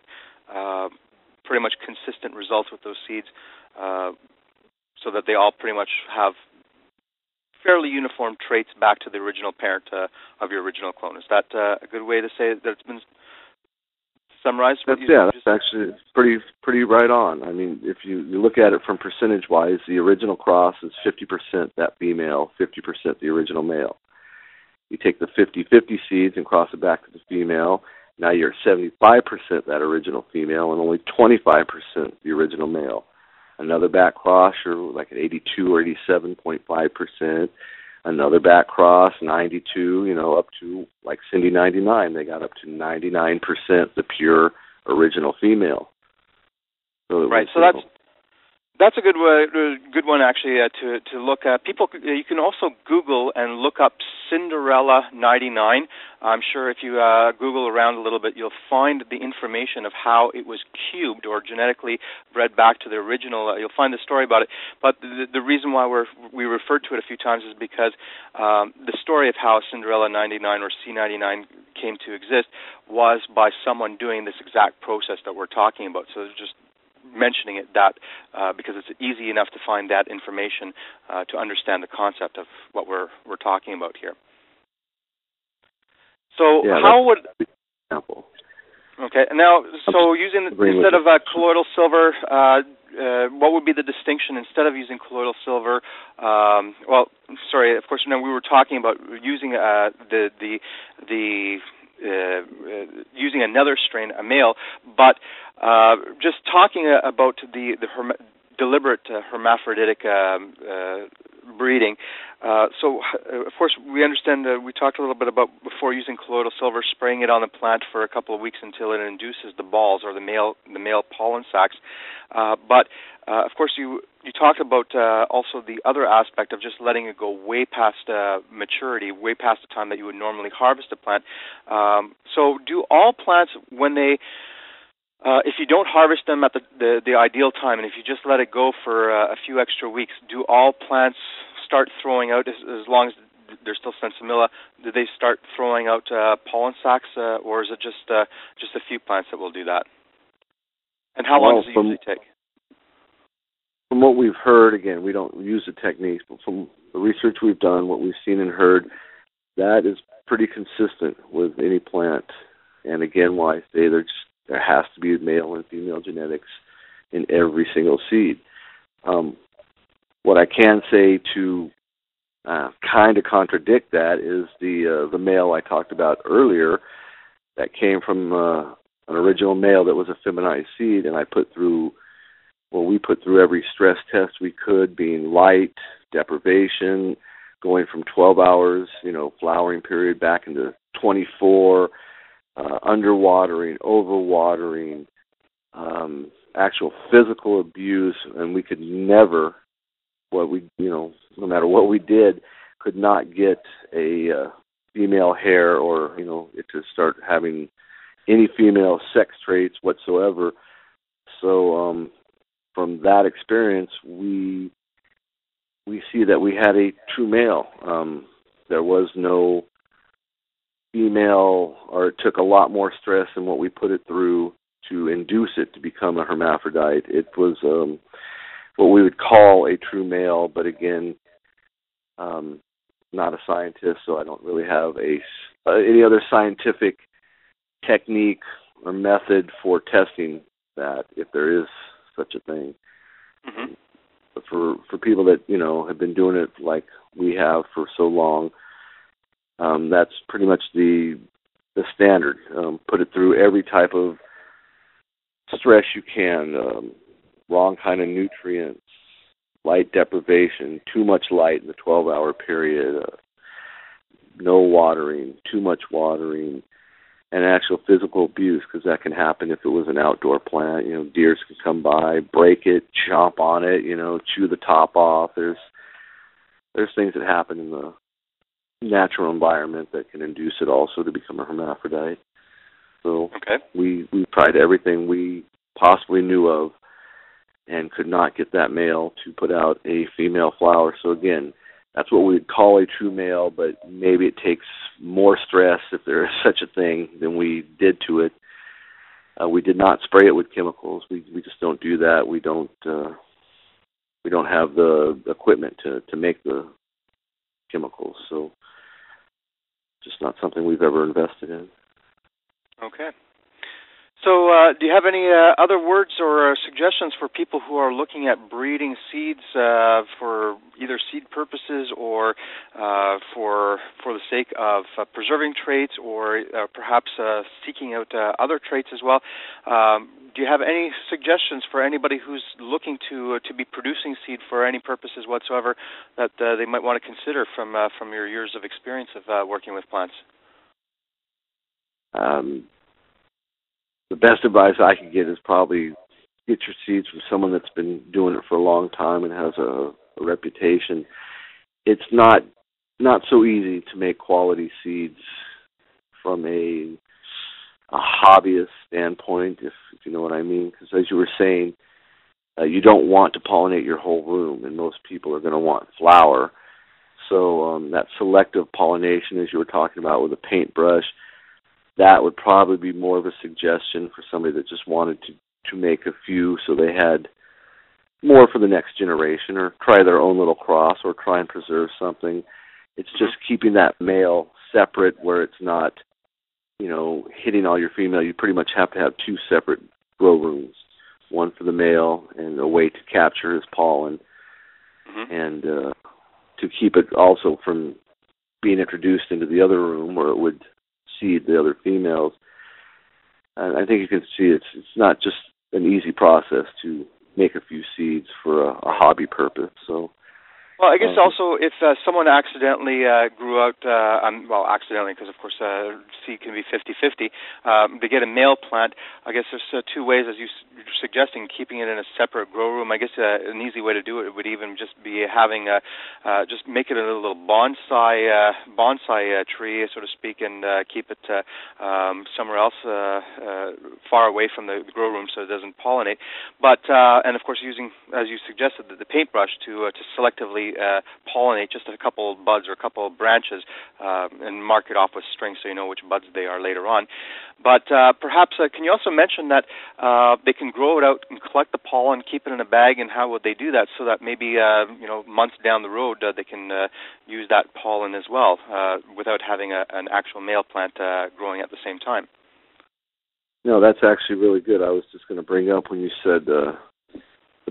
pretty much consistent results with those seeds, so that they all pretty much have fairly uniform traits back to the original parent of your original clone. Is that a good way to say that it's been summarized? That's actually pretty right on. I mean, if you look at it from percentage-wise, the original cross is 50% that female, 50% the original male. You take the 50-50 seeds and cross it back to the female. Now you're 75% that original female and only 25% the original male. Another back cross, you're like an 82 or 87.5%. Another back cross, 92, up to like Cindy 99. They got up to 99% the pure original female. So right. So that's a good one actually to look at. People, you can also Google and look up Cinderella 99. I'm sure if you Google around a little bit, you'll find the information of how it was cubed or genetically bred back to the original. You'll find the story about it. But the reason why we referred to it a few times is because the story of how Cinderella 99 or C99 came to exist was by someone doing this exact process that we're talking about. So it's just mentioning it because it's easy enough to find that information to understand the concept of what we're talking about here. So how would example? Okay, now so using instead of colloidal silver, what would be the distinction instead of using colloidal silver? Of course, we were talking about using using another strain, a male, but just talking about the deliberate hermaphroditic breeding. So, of course, we understand we talked a little bit about before using colloidal silver, spraying it on the plant for a couple of weeks until it induces the balls or the male pollen sacs. But of course, you talked about also the other aspect of just letting it go way past maturity, way past the time that you would normally harvest a plant. So, do all plants, when they if you don't harvest them at the ideal time, and if you just let it go for a few extra weeks, do all plants start throwing out, as long as they're still Sensimilla, do they start throwing out pollen sacs, or is it just a few plants that will do that? And how long does it usually take? From what we've heard, again, we don't use the techniques, but from the research we've done, what we've seen and heard, that is pretty consistent with any plant. And again, why I say there has to be male and female genetics in every single seed. What I can say to kind of contradict that is the male I talked about earlier that came from an original male that was a feminized seed, and we put through every stress test we could, being light, deprivation, going from 12 hours, flowering period back into 24, underwatering, overwatering, actual physical abuse, and we could never, no matter what we did, could not get a female hair or, it to start having any female sex traits whatsoever. So from that experience, we see that we had a true male. There was no female, or it took a lot more stress than what we put it through to induce it to become a hermaphrodite. It was what we would call a true male, but again, not a scientist, so I don't really have any other scientific technique or method for testing that, if there is such a thing. Mm-hmm. But for people that have been doing it like we have for so long, that's pretty much the standard. Put it through every type of stress you can, wrong kind of nutrients, light deprivation, too much light in the 12-hour period, no watering, too much watering, and actual physical abuse, because that can happen if it was an outdoor plant. Deers can come by, break it, chomp on it, chew the top off. There's things that happen in the natural environment that can induce it also to become a hermaphrodite. So we tried everything we possibly knew of and could not get that male to put out a female flower. So again, that's what we would call a true male, but maybe it takes more stress, if there is such a thing, than we did to it. We did not spray it with chemicals. We just don't do that. We don't have the equipment to make the chemicals, so just not something we've ever invested in. Okay. So do you have any other words or suggestions for people who are looking at breeding seeds for either seed purposes or for the sake of preserving traits, or perhaps seeking out other traits as well? Do you have any suggestions for anybody who's looking to be producing seed for any purposes whatsoever that they might want to consider from your years of experience of working with plants? The best advice I can get is probably get your seeds from someone that's been doing it for a long time and has a reputation. It's not so easy to make quality seeds from a hobbyist standpoint, if you know what I mean. Because as you were saying, you don't want to pollinate your whole room, and most people are going to want flower. So that selective pollination, as you were talking about with a paintbrush, that would probably be more of a suggestion for somebody that just wanted to make a few so they had more for the next generation, or try their own little cross, or try and preserve something. It's just keeping that male separate where it's not, hitting all your female. You pretty much have to have two separate grow rooms, one for the male and a way to capture his pollen, and to keep it also from being introduced into the other room where it would seed the other females. And I think you can see it's not just an easy process to make a few seeds for a hobby purpose. So, well, I guess also if someone accidentally grew out, accidentally, because of course seed can be 50-50, they get a male plant. I guess there's two ways, as you're suggesting, keeping it in a separate grow room. I guess an easy way to do it would even just be having just make it a little bonsai tree, so to speak, and keep it somewhere else far away from the grow room so it doesn't pollinate. But and of course using, as you suggested, the paintbrush to selectively pollinate just a couple buds or a couple of branches and mark it off with string so you know which buds they are later on. But perhaps can you also mention that they can grow it out and collect the pollen, keep it in a bag, and how would they do that so that maybe months down the road they can use that pollen as well without having an actual male plant growing at the same time? No, that's actually really good. I was just going to bring up when you said the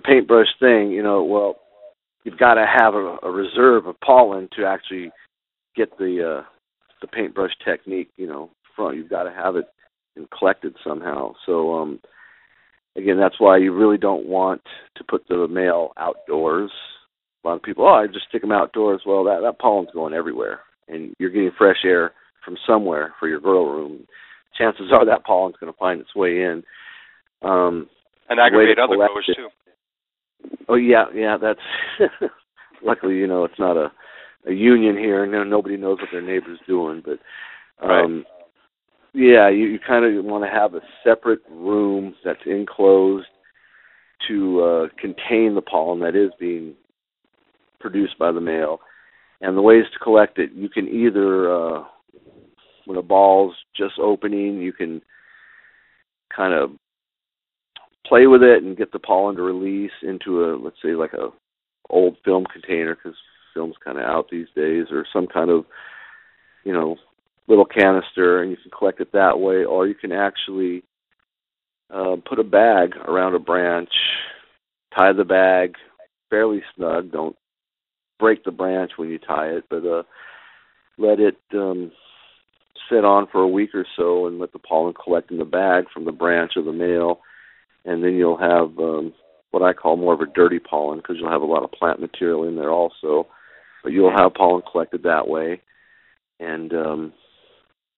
paintbrush thing, well, you've got to have a reserve of pollen to actually get the paintbrush technique, front. You've got to have it collected somehow. So, again, that's why you really don't want to put the male outdoors. A lot of people, I just stick them outdoors. Well, that pollen's going everywhere, and you're getting fresh air from somewhere for your grow room. Chances are that pollen's going to find its way in. And aggravate other growers, too. Oh, yeah, that's luckily, it's not a union here. Nobody knows what their neighbor's doing, but right. Yeah, you kind of want to have a separate room that's enclosed to contain the pollen that is being produced by the male. And the ways to collect it, you can either, when a ball's just opening, you can kind of play with it and get the pollen to release into let's say like a old film container, because film's kind of out these days, or some kind of, little canister, and you can collect it that way. Or you can actually put a bag around a branch, tie the bag fairly snug. Don't break the branch when you tie it, but let it sit on for a week or so and let the pollen collect in the bag from the branch of the male. And then you'll have what I call more of a dirty pollen, because you'll have a lot of plant material in there also. But you'll have pollen collected that way. And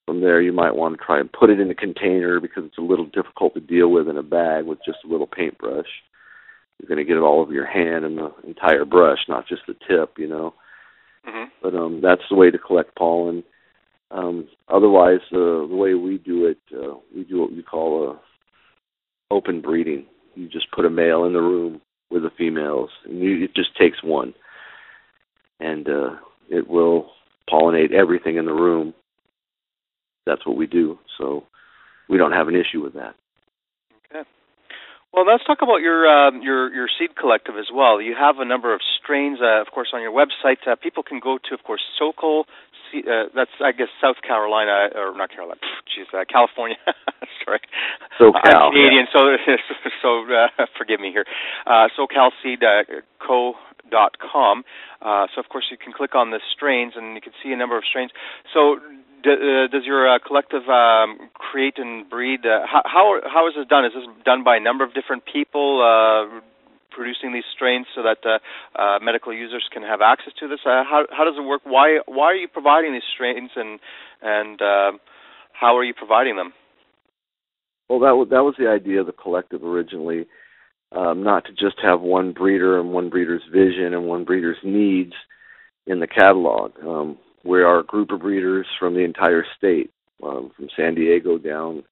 from there, you might want to try and put it in a container, because it's a little difficult to deal with in a bag with just a little paintbrush. You're going to get it all over your hand and the entire brush, not just the tip, But that's the way to collect pollen. Otherwise, the way we do it, we do what we call open breeding. You just put a male in the room with the females, and it just takes one. and it will pollinate everything in the room. That's what we do, so we don't have an issue with that. Okay. Well, let's talk about your seed collective as well. You have a number of strains, of course, on your website. People can go to, of course, SoCal. That's, I guess, South Carolina, or not Carolina. California. Sorry, SoCal. I'm Canadian, yeah. so forgive me here. SoCalSeed.co.com. So, of course, you can click on the strains, and you can see a number of strains. So, does your collective create and breed? How is this done? Is this done by a number of different people producing these strains so that medical users can have access to this? How does it work? Why are you providing these strains, and how are you providing them? Well, that was the idea of the collective originally, not to just have one breeder and one breeder's vision and one breeder's needs in the catalog. We are a group of breeders from the entire state, from San Diego down,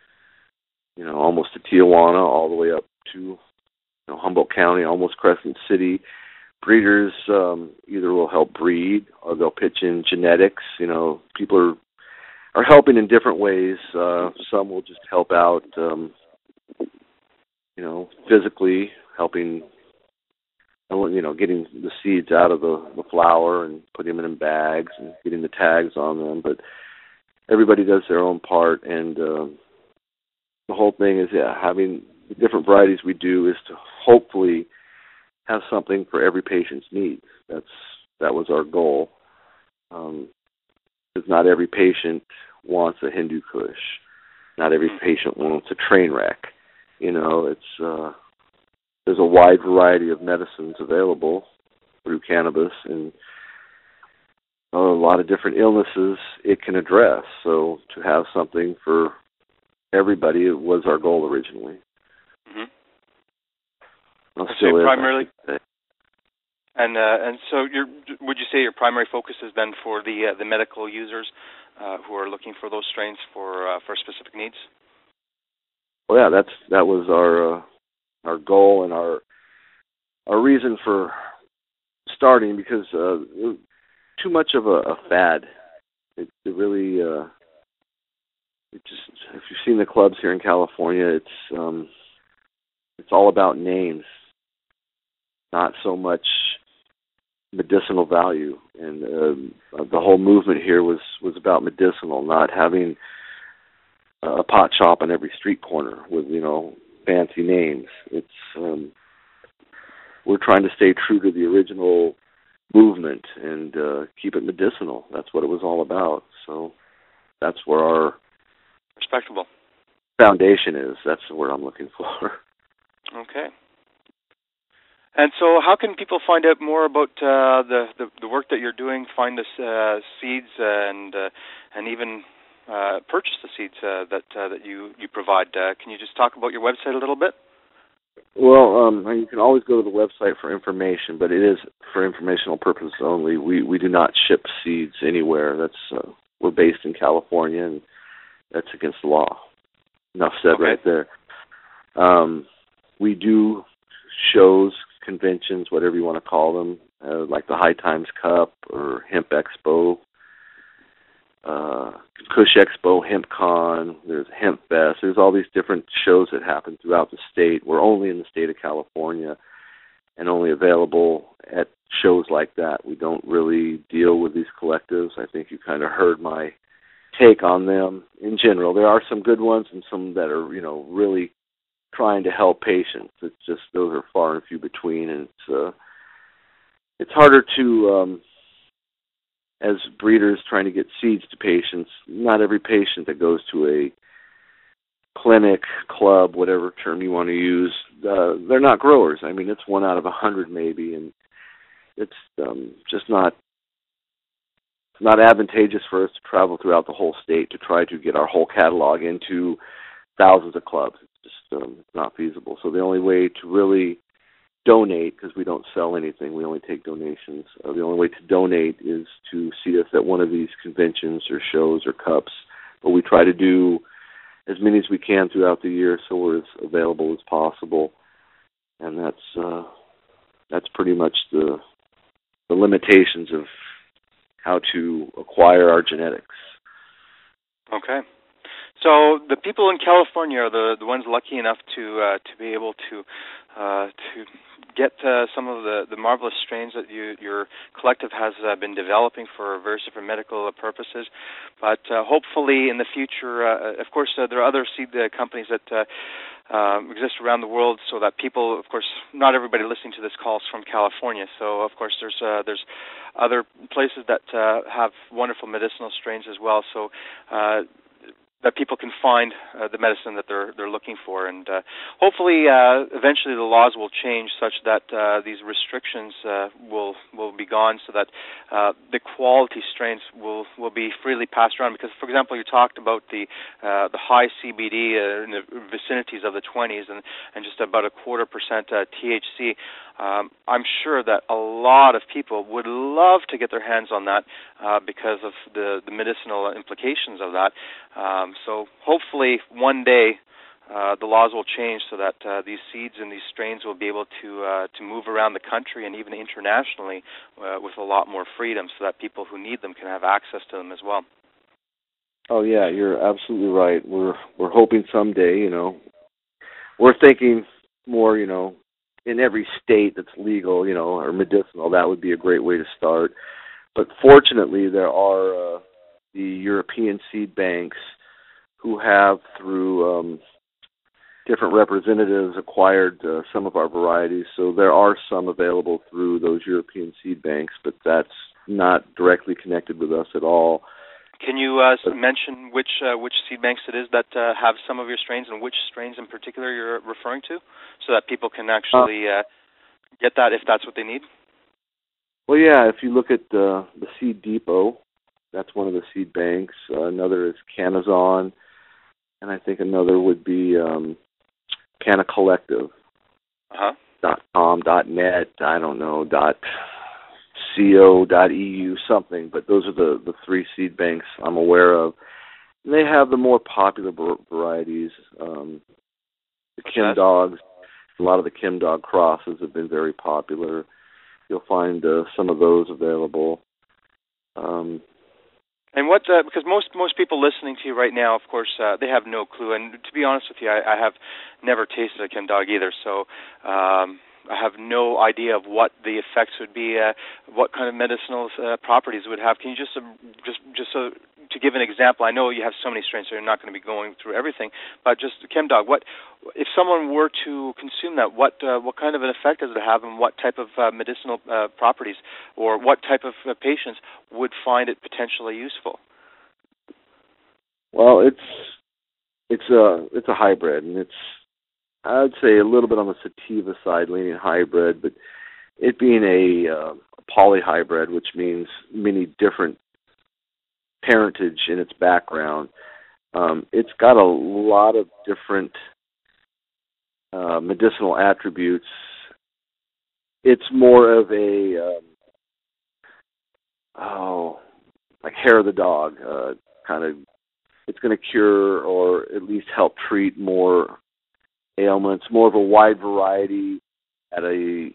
almost to Tijuana, all the way up to Humboldt County, almost Crescent City. Breeders either will help breed or they'll pitch in genetics. People are helping in different ways. Some will just help out, physically helping, getting the seeds out of the flower and putting them in bags and getting the tags on them. But everybody does their own part, and the whole thing is, having the different varieties we do is to hopefully have something for every patient's needs. That was our goal. Because not every patient wants a Hindu Kush. Not every patient wants a train wreck. There's a wide variety of medicines available through cannabis, and a lot of different illnesses it can address. So to have something for everybody was our goal originally. Mm-hmm. Well, still is, primarily. And so, would you say your primary focus is then for the medical users who are looking for those strains for specific needs? Well, yeah, that was our goal and our reason for starting, because too much of a fad. It really if you've seen the clubs here in California, it's all about names, not so much medicinal value. And the whole movement here was about medicinal, not having a pot shop on every street corner with fancy names. It's we're trying to stay true to the original movement and keep it medicinal. That's what it was all about. So that's where our respectable foundation is. That's the word I'm looking for. Okay. And so, how can people find out more about the work that you're doing? Find the seeds and even purchase the seeds that you provide. Can you just talk about your website a little bit? Well, you can always go to the website for information, but it is for informational purposes only. We do not ship seeds anywhere. That's we're based in California, and that's against the law. Enough said right there. We do shows, conventions, whatever you want to call them, like the High Times Cup or Hemp Expo, Kush Expo, Hemp Con, there's Hemp Fest. There's all these different shows that happen throughout the state. We're only in the state of California and only available at shows like that. We don't really deal with these collectives. I think you kind of heard my take on them in general. There are some good ones and some that are, really trying to help patients. It's just those are far and few between, and it's harder to as breeders trying to get seeds to patients. Not every patient that goes to a clinic, club, whatever term you want to use, they're not growers. I mean, it's 1 out of 100 maybe, and it's just not advantageous for us to travel throughout the whole state to try to get our whole catalog into thousands of clubs. It's just not feasible. So the only way to really donate, because we don't sell anything, we only take donations. The only way to donate is to see us at one of these conventions or shows or cups. But we try to do as many as we can throughout the year, so we're as available as possible. And that's pretty much the limitations of how to acquire our genetics. Okay. So the people in California are the ones lucky enough to be able to get some of the marvelous strains that your collective has been developing for various different medical purposes. But hopefully in the future, of course, there are other seed companies that exist around the world, so that people, of course, not everybody listening to this call is from California. So of course, there's other places that have wonderful medicinal strains as well. So that people can find the medicine that they're looking for, and hopefully, eventually, the laws will change such that these restrictions will be gone, so that the quality strains will be freely passed around. Because, for example, you talked about the high CBD in the vicinities of the 20s, and just about 0.25% THC. I'm sure that a lot of people would love to get their hands on that because of the medicinal implications of that. So hopefully one day the laws will change so that these seeds and these strains will be able to move around the country and even internationally with a lot more freedom, so that people who need them can have access to them as well. Oh yeah, you're absolutely right. We're hoping someday, we're thinking more, in every state that's legal, or medicinal. That would be a great way to start. But fortunately, there are the European seed banks who have, through different representatives, acquired some of our varieties. So there are some available through those European seed banks, but that's not directly connected with us at all. Can you mention which seed banks it is that have some of your strains, and which strains in particular you're referring to, so that people can actually get that if that's what they need? Well, yeah, if you look at the Seed Depot, that's one of the seed banks. Another is Canazon, and I think another would be Canna Collective. .com, .net, I don't know, .co.eu, something, but those are the three seed banks I'm aware of. And they have the more popular varieties. The Kim Dogs, a lot of the Kim Dog crosses have been very popular. You'll find some of those available. And what, because most people listening to you right now, of course, they have no clue. And to be honest with you, I have never tasted a Kim Dog either, so I have no idea of what the effects would be, what kind of medicinal properties it would have. Can you just to give an example? I know you have so many strains, so you're not going to be going through everything. But just Kim Dog, what if someone were to consume that? What kind of an effect does it have, and what type of medicinal properties, or what type of patients would find it potentially useful? Well, it's a hybrid, and it's, I would say, a little bit on the sativa side, leaning hybrid, but it being a polyhybrid, which means many different parentage in its background, it's got a lot of different medicinal attributes. It's more of a like hair of the dog kind of. It's going to cure or at least help treat more ailments, more of a wide variety at a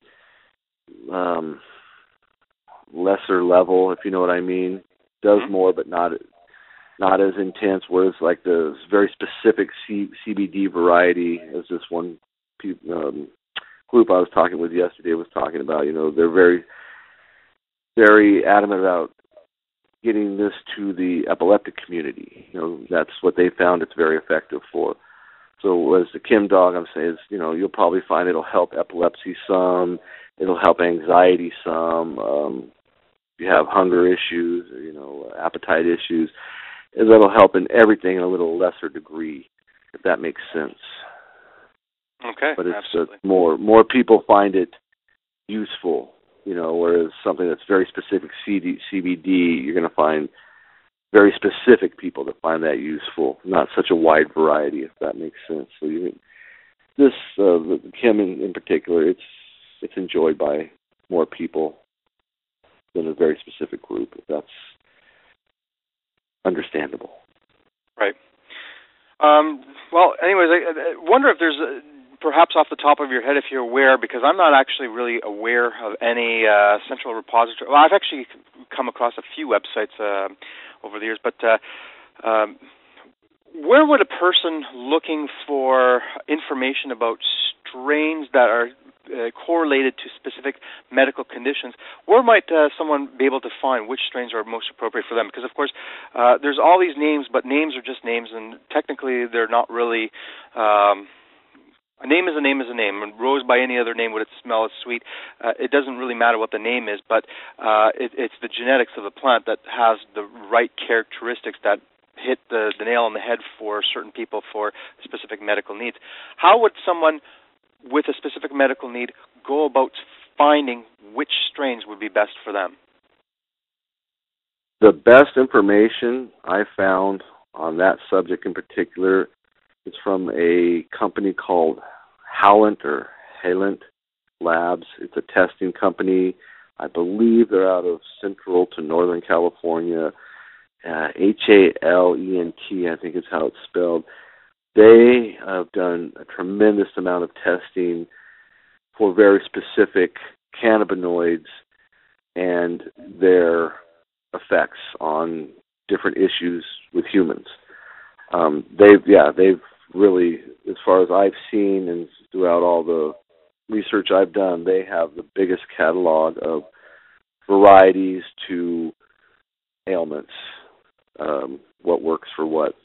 lesser level, if you know what I mean. Does more, but not as intense. Whereas like the very specific CBD variety, as this one group I was talking with yesterday was talking about, they're very, very adamant about getting this to the epileptic community. That's what they found it's very effective for. So as the Kim Dog, I'm saying, is, you'll probably find it'll help epilepsy some, it'll help anxiety some. If you have hunger issues, or, appetite issues, it'll help in everything in a little lesser degree, if that makes sense. Okay, but it's absolutely. More people find it useful, whereas something that's very specific CBD, you're going to find very specific people that find that useful, not such a wide variety, if that makes sense. So the Kim in particular, it's enjoyed by more people than a very specific group, if that's understandable. Right. Well, anyways, I wonder if there's perhaps off the top of your head, if you're aware, because I'm not actually really aware of any central repository. Well, I've actually come across a few websites over the years, but where would a person looking for information about strains that are correlated to specific medical conditions, where might someone be able to find which strains are most appropriate for them? Because, of course, there's all these names, but names are just names, and technically they're not really... a name is a name is a name. And rose by any other name, would it smell as sweet? It doesn't really matter what the name is, but it's the genetics of the plant that has the right characteristics that hit the nail on the head for certain people for specific medical needs. How would someone with a specific medical need go about finding which strains would be best for them? The best information I found on that subject in particular is from a company called Howlant Labs. It's a testing company. I believe they're out of Central to Northern California. Halent, I think is how it's spelled. They have done a tremendous amount of testing for very specific cannabinoids and their effects on different issues with humans. They've really, as far as I've seen and throughout all the research I've done, they have the biggest catalog of varieties to ailments, what works for what.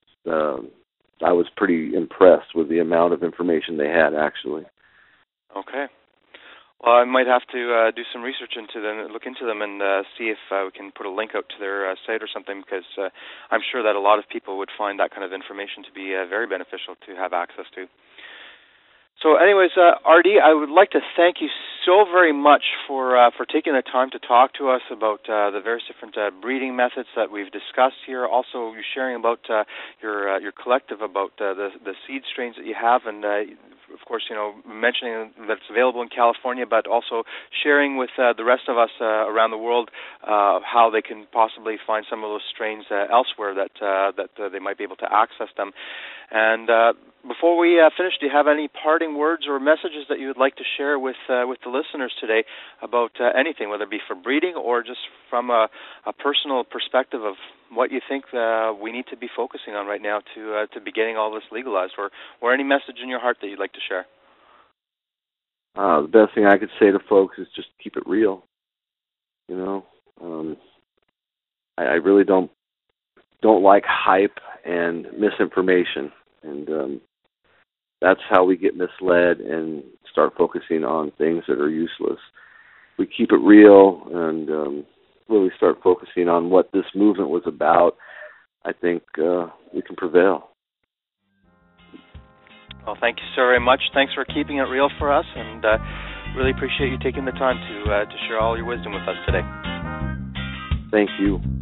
I was pretty impressed with the amount of information they had, actually. Okay. Well, I might have to do some research into them, look into them, and see if we can put a link out to their site or something, because I'm sure that a lot of people would find that kind of information to be very beneficial to have access to. So anyways, RD, I would like to thank you so very much for taking the time to talk to us about the various different breeding methods that we've discussed here. Also, you sharing about your collective, about the seed strains that you have, and of course, mentioning that it's available in California, but also sharing with the rest of us around the world how they can possibly find some of those strains elsewhere that they might be able to access them. And before we finish, do you have any parting words or messages that you would like to share with the listeners today about anything, whether it be for breeding or just from a personal perspective of what you think we need to be focusing on right now to be getting all this legalized, or any message in your heart that you'd like to share? The best thing I could say to folks is just keep it real. I really don't like hype and misinformation, and that's how we get misled and start focusing on things that are useless. We keep it real and really start focusing on what this movement was about. I think we can prevail. Well, thank you so very much. Thanks for keeping it real for us, and really appreciate you taking the time to share all your wisdom with us today. Thank you.